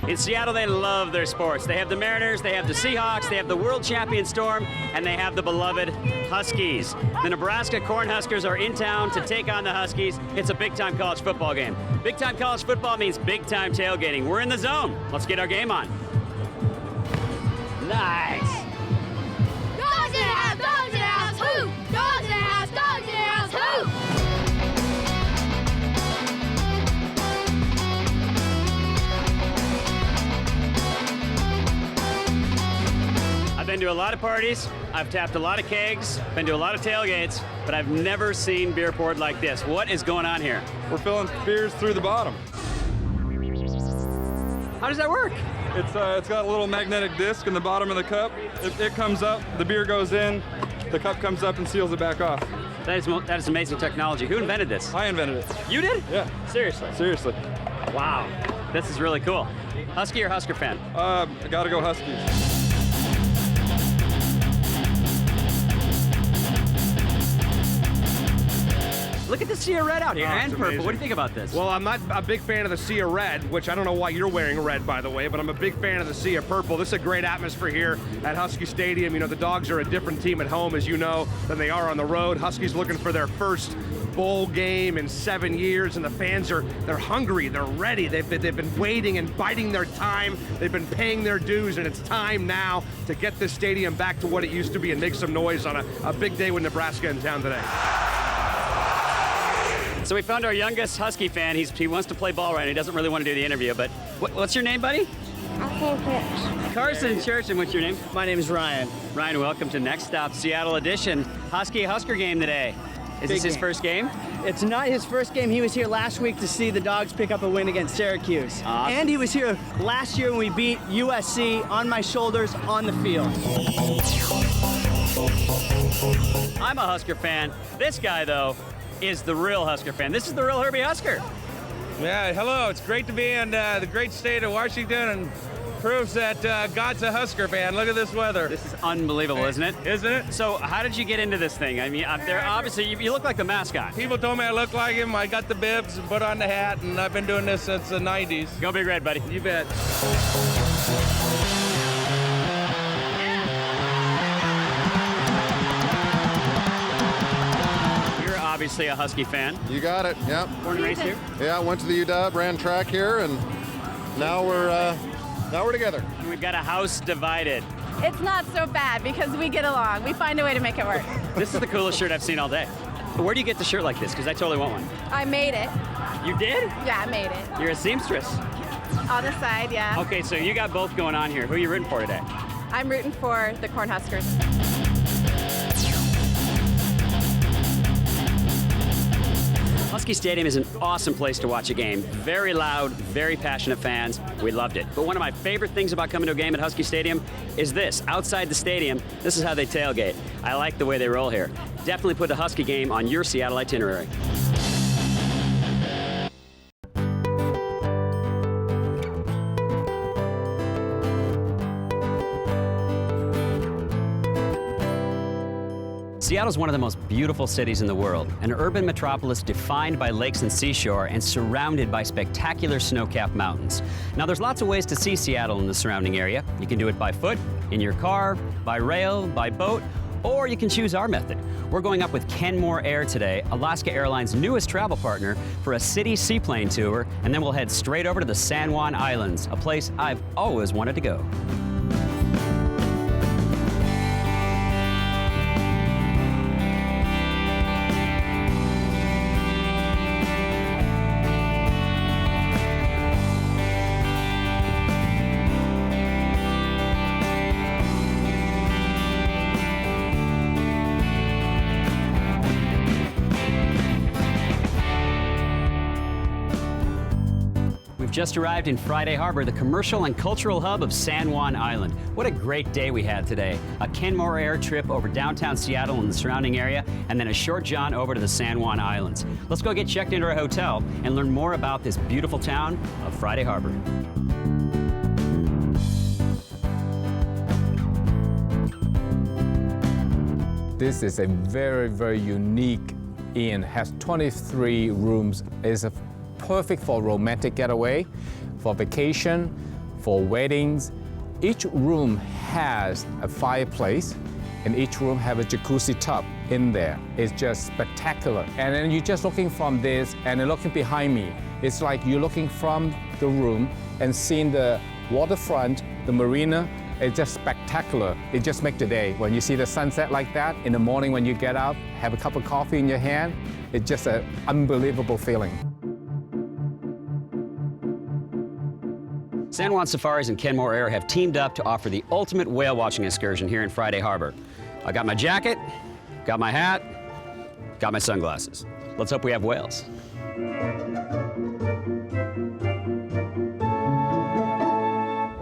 In Seattle, they love their sports. They have the Mariners, they have the Seahawks, they have the world champion Storm, and they have the beloved Huskies. The Nebraska Cornhuskers are in town to take on the Huskies. It's a big-time college football game. Big-time college football means big-time tailgating. We're in the zone. Let's get our game on. Nice. Dogs in the house, dogs in the house, who? Dogs in the house, dogs in the house, who? I've been to a lot of parties, I've tapped a lot of kegs, been to a lot of tailgates, but I've never seen beer poured like this. What is going on here? We're filling beers through the bottom. How does that work? It's got a little magnetic disc in the bottom of the cup. It comes up, the beer goes in, the cup comes up and seals it back off. That is amazing technology. Who invented this? I invented it. You did? Yeah. Seriously? Seriously. Wow. This is really cool. Husky or Husker fan? I gotta go Huskies. Look at the sea of red out here, and purple. Amazing. What do you think about this? Well, I'm not a big fan of the sea of red, which I don't know why you're wearing red, by the way, but I'm a big fan of the sea of purple. This is a great atmosphere here at Husky Stadium. You know, the Dogs are a different team at home, as you know, than they are on the road. Huskies looking for their first bowl game in 7 years, and the fans they're hungry, they're ready. They've been waiting and biding their time. They've been paying their dues, and it's time now to get this stadium back to what it used to be and make some noise on a big day with Nebraska in town today. So we found our youngest Husky fan. He wants to play ball right now. He doesn't really want to do the interview, but what's your name, buddy? Carson Church. And what's your name? My name is Ryan. Ryan, welcome to Next Stop Seattle Edition. Husker game today. Is this his first game? It's not his first game. He was here last week to see the Dogs pick up a win against Syracuse. Awesome. And he was here last year when we beat USC on my shoulders on the field. I'm a Husker fan. This guy, though, is the real Husker fan. This is the real Herbie Husker. Yeah, hello. It's great to be in the great state of Washington, and proves that God's a Husker fan. Look at this weather. This is unbelievable, isn't it? Isn't it? So how did you get into this thing? I mean, there obviously, you look like the mascot. People told me I look like him. I got the bibs and put on the hat, and I've been doing this since the 90s. Go Big Red, buddy. You bet. Obviously a Husky fan. You got it, yep. Born and raised here? Yeah, I went to the UW, ran track here, and now we're together. We've got a house divided. It's not so bad because we get along. We find a way to make it work. This is the coolest shirt I've seen all day. Where do you get the shirt like this? Because I totally want one. I made it. You did? Yeah, I made it. You're a seamstress. On the side, yeah. Okay, so you got both going on here. Who are you rooting for today? I'm rooting for the Cornhuskers. Husky Stadium is an awesome place to watch a game. Very loud, very passionate fans. We loved it. But one of my favorite things about coming to a game at Husky Stadium is this. Outside the stadium, this is how they tailgate. I like the way they roll here. Definitely put a Husky game on your Seattle itinerary. Seattle is one of the most beautiful cities in the world, an urban metropolis defined by lakes and seashore and surrounded by spectacular snow-capped mountains. Now, there's lots of ways to see Seattle and the surrounding area. You can do it by foot, in your car, by rail, by boat, or you can choose our method. We're going up with Kenmore Air today, Alaska Airlines' newest travel partner, for a city seaplane tour, and then we'll head straight over to the San Juan Islands, a place I've always wanted to go. Just arrived in Friday Harbor, the commercial and cultural hub of San Juan Island. What a great day we had today. A Kenmore Air trip over downtown Seattle and the surrounding area, and then a short jaunt over to the San Juan Islands. Let's go get checked into our hotel and learn more about this beautiful town of Friday Harbor. This is a very, very unique inn. Has 23 rooms. Is a perfect for romantic getaway, for vacation, for weddings. Each room has a fireplace, and each room have a jacuzzi tub in there. It's just spectacular. And then you're just looking from this, and then looking behind me. It's like you're looking from the room and seeing the waterfront, the marina. It's just spectacular. It just makes the day. When you see the sunset like that, in the morning when you get up, have a cup of coffee in your hand, it's just an unbelievable feeling. San Juan Safaris and Kenmore Air have teamed up to offer the ultimate whale watching excursion here in Friday Harbor. I got my jacket, got my hat, got my sunglasses. Let's hope we have whales.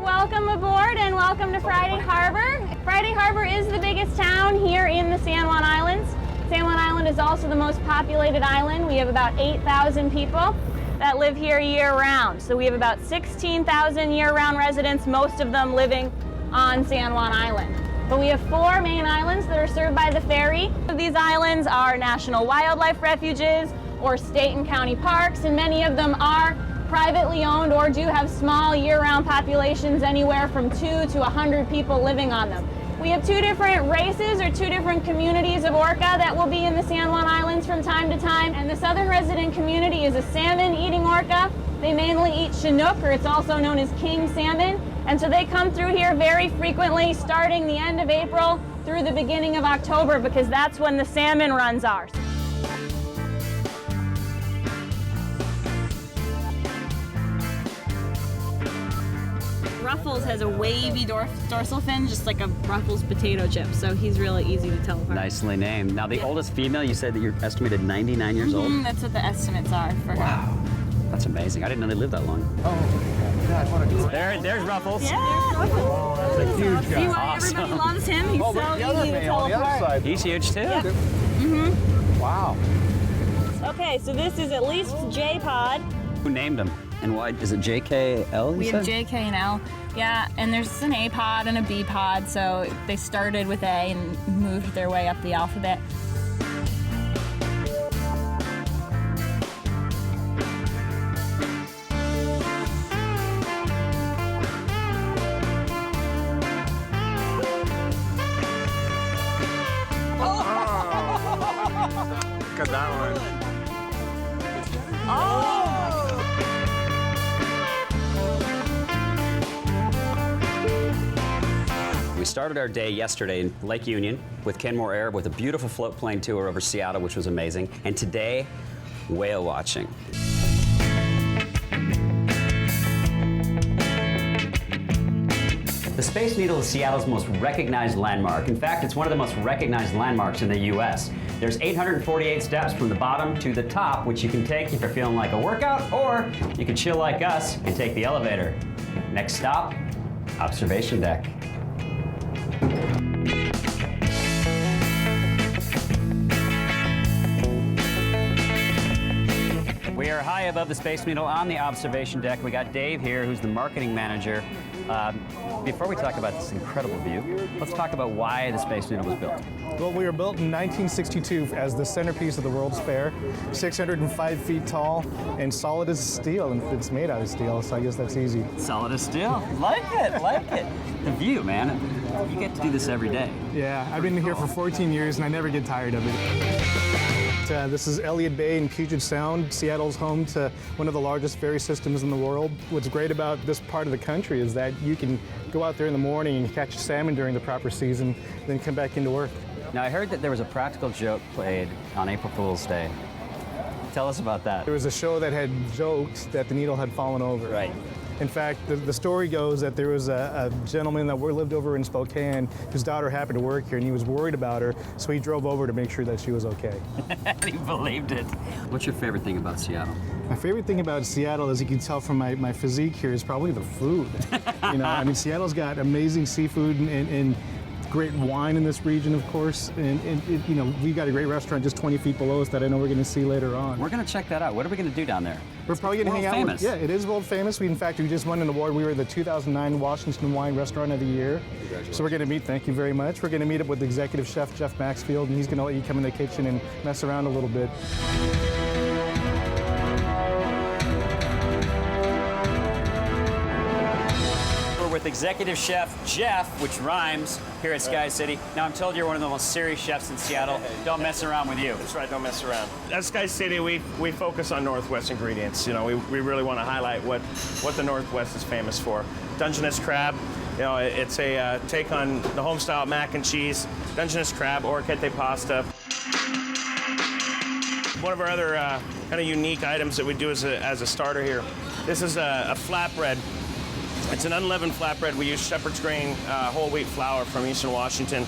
Welcome aboard and welcome to Friday Harbor. Friday Harbor is the biggest town here in the San Juan Islands. San Juan Island is also the most populated island. We have about 8,000 people that live here year-round. So we have about 16,000 year-round residents, most of them living on San Juan Island. But we have 4 main islands that are served by the ferry. These islands are national wildlife refuges or state and county parks, and many of them are privately owned or do have small year-round populations, anywhere from 2 to 100 people living on them. We have 2 different races or 2 different communities of orca that will be in the San Juan Islands from time to time. And the southern resident community is a salmon-eating orca. They mainly eat Chinook, or it's also known as king salmon. And so they come through here very frequently, starting the end of April through the beginning of October, because that's when the salmon runs are. Ruffles has a wavy dorsal fin, just like a Ruffles potato chip, so he's really easy to tell apart. Nicely named. Now, the oldest female, you said that you're estimated 99 years old? That's what the estimates are for her. Wow, that's amazing. I didn't know they lived that long. Oh, God, what a cool. There's Ruffles. Yeah, Ruffles. Oh, that's a huge guy. Awesome. Everybody loves him. He's so easy to tell on the other apart. side. He's huge, too. Yep. Wow. Okay, so this is at least J-Pod. Who named him? And why? Is it JKL? We have JK and L. Yeah, and there's an A pod and a B pod, so they started with A and moved their way up the alphabet. Look at that one. We started our day yesterday in Lake Union with Kenmore Air with a beautiful float plane tour over Seattle, which was amazing. And today, whale watching. The Space Needle is Seattle's most recognized landmark. In fact, it's one of the most recognized landmarks in the U.S. There's 848 steps from the bottom to the top, which you can take if you're feeling like a workout, or you can chill like us and take the elevator. Next stop, observation deck. We are high above the Space Needle on the observation deck. We got Dave here, who's the marketing manager. Before we talk about this incredible view, let's talk about why the Space Needle was built. Well, we were built in 1962 as the centerpiece of the World's Fair, 605 feet tall and solid as steel, and it's made out of steel, so I guess that's easy. Solid as steel. Like it, like it. The view, man. You get to do this every day. Yeah, I've been here for 14 years and I never get tired of it. This is Elliott Bay in Puget Sound. Seattle's home to one of the largest ferry systems in the world. What's great about this part of the country is that you can go out there in the morning and catch salmon during the proper season, then come back into work. Now, I heard that there was a practical joke played on April Fool's Day. Tell us about that. There was a show that had joked that the needle had fallen over. Right. In fact, the story goes that there was a gentleman that lived over in Spokane whose daughter happened to work here, and he was worried about her, so he drove over to make sure that she was okay. He believed it. What's your favorite thing about Seattle? My favorite thing about Seattle, as you can tell from my physique here, is probably the food. You know, I mean, Seattle's got amazing seafood and great wine in this region, of course, and you know, we've got a great restaurant just 20 feet below us that I know we're going to see later on. We're going to check that out. What are we going to do down there? We're probably going to hang out. Famous. Yeah, it is world famous. In fact, we just won an award. We were the 2009 Washington Wine Restaurant of the Year. So we're going to meet. Thank you very much. We're going to meet up with executive chef Jeff Maxfield, and he's going to let you come in the kitchen and mess around a little bit. with executive chef Jeff, which rhymes, here at Sky City. Now, I'm told you're one of the most serious chefs in Seattle. Don't mess around with you. That's right, don't mess around. At Sky City, we focus on Northwest ingredients. You know, we really want to highlight what the Northwest is famous for. Dungeness crab, you know, it's a take on the home-style mac and cheese. Dungeness crab, orecchiette pasta. One of our other kind of unique items that we do as a starter here. This is a flatbread. It's an unleavened flatbread. We use shepherd's grain whole wheat flour from Eastern Washington.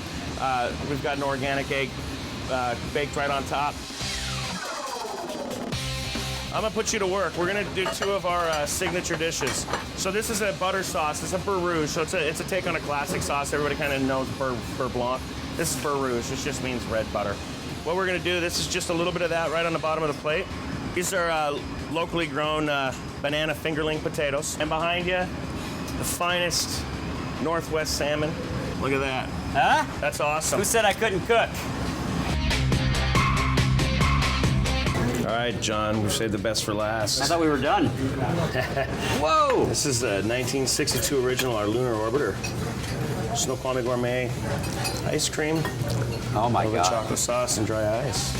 We've got an organic egg baked right on top. I'm gonna put you to work. We're gonna do two of our signature dishes. So this is a butter sauce. It's a beurre rouge. So it's a take on a classic sauce. Everybody kind of knows beurre blanc. This is beurre rouge. This just means red butter. What we're gonna do, this is just a little bit of that right on the bottom of the plate. These are locally grown banana fingerling potatoes. And behind you, the finest Northwest salmon. Look at that. Huh? That's awesome. Who said I couldn't cook? All right, John, we've saved the best for last. I thought we were done. Whoa! This is the 1962 original, our lunar orbiter. Snoqualmie Gourmet ice cream. Oh my God. Chocolate sauce and dry ice.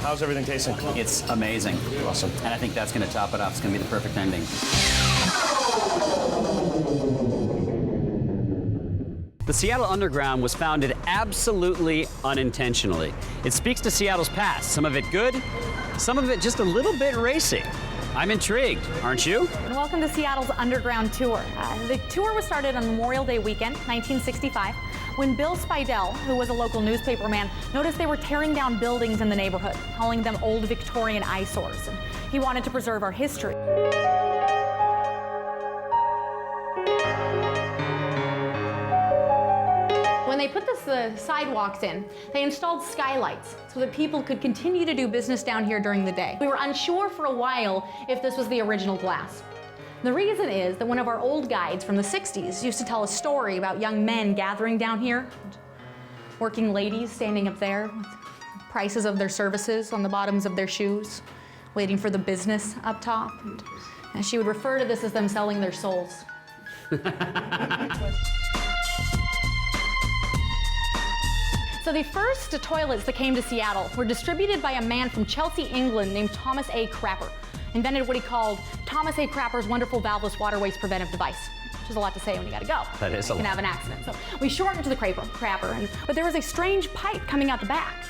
How's everything tasting? It's amazing. Awesome. And I think that's going to top it off. It's going to be the perfect ending. The Seattle Underground was founded absolutely unintentionally. It speaks to Seattle's past, some of it good, some of it just a little bit racy. I'm intrigued, aren't you? And welcome to Seattle's Underground Tour. The tour was started on Memorial Day weekend, 1965, when Bill Spidell, who was a local newspaperman, noticed they were tearing down buildings in the neighborhood, calling them old Victorian eyesores. And he wanted to preserve our history. When they put the sidewalks in, they installed skylights so that people could continue to do business down here during the day. We were unsure for a while if this was the original glass. The reason is that one of our old guides from the 60s used to tell a story about young men gathering down here, working ladies standing up there with prices of their services on the bottoms of their shoes, waiting for the business up top. And she would refer to this as them selling their souls. So the first toilets that came to Seattle were distributed by a man from Chelsea, England named Thomas A. Crapper. Invented what he called Thomas A. Crapper's wonderful valveless water waste preventive device, which is a lot to say when you gotta go. That is a lot. You can have an accident. So we shortened to the Crapper, but there was a strange pipe coming out the back.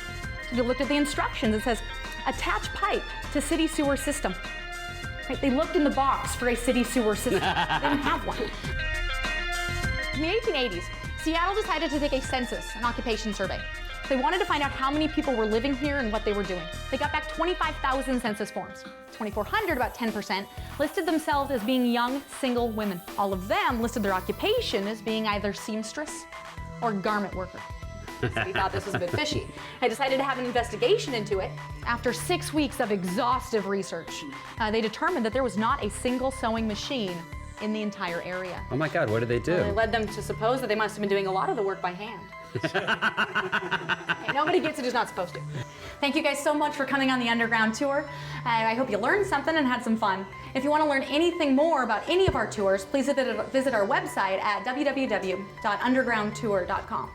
So we looked at the instructions. It says, attach pipe to city sewer system. Right? They looked in the box for a city sewer system. They didn't have one. In the 1880s, Seattle decided to take a census, an occupation survey. They wanted to find out how many people were living here and what they were doing. They got back 25,000 census forms. 2,400, about 10%, listed themselves as being young, single women. All of them listed their occupation as being either seamstress or garment worker. So we thought this was a bit fishy. I decided to have an investigation into it. After 6 weeks of exhaustive research, they determined that there was not a single sewing machine in the entire area. Oh my God, what did they do? It led them to suppose that they must have been doing a lot of the work by hand. Hey, nobody gets it who's not supposed to. Thank you guys so much for coming on the Underground Tour. I hope you learned something and had some fun. If you want to learn anything more about any of our tours, please visit our website at www.undergroundtour.com.